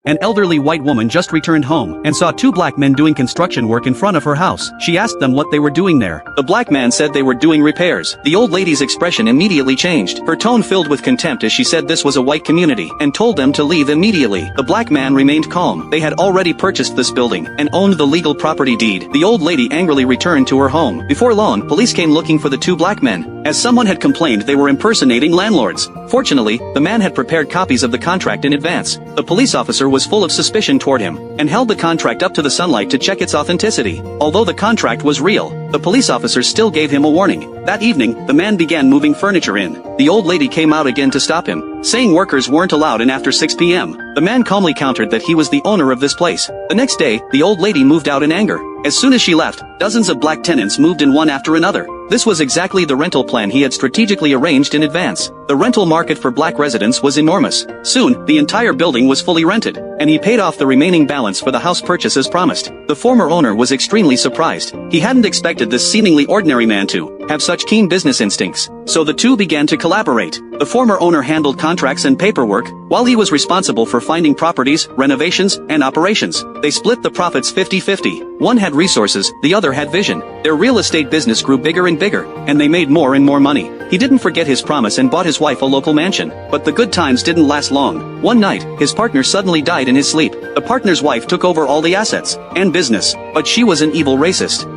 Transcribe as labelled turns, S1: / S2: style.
S1: An elderly white woman just returned home and saw two black men doing construction work in front of her house. She asked them what they were doing there.
S2: The black man said they were doing repairs. The old lady's expression immediately changed. Her tone filled with contempt as she said this was a white community and told them to leave immediately. The black man remained calm. They had already purchased this building and owned the legal property deed. The old lady angrily returned to her home. Before long, police came looking for the two black men, as someone had complained they were impersonating landlords. Fortunately, the man had prepared copies of the contract in advance. The police officer was full of suspicion toward him, and held the contract up to the sunlight to check its authenticity. Although the contract was real, the police officer still gave him a warning. That evening, the man began moving furniture in. The old lady came out again to stop him, saying workers weren't allowed in after 6 p.m. The man calmly countered that he was the owner of this place. The next day, the old lady moved out in anger. As soon as she left, dozens of black tenants moved in one after another. This was exactly the rental plan he had strategically arranged in advance. The rental market for black residents was enormous. Soon, the entire building was fully rented, and he paid off the remaining balance for the house purchase as promised. The former owner was extremely surprised. He hadn't expected this seemingly ordinary man to have such keen business instincts. So the two began to collaborate. The former owner handled contracts and paperwork, while he was responsible for finding properties, renovations, and operations. They split the profits 50-50. One had resources, the other had vision. Their real estate business grew bigger and bigger, and they made more and more money. He didn't forget his promise and bought his wife a local mansion. But the good times didn't last long. One night, his partner suddenly died in his sleep. The partner's wife took over all the assets and business, but she was an evil racist.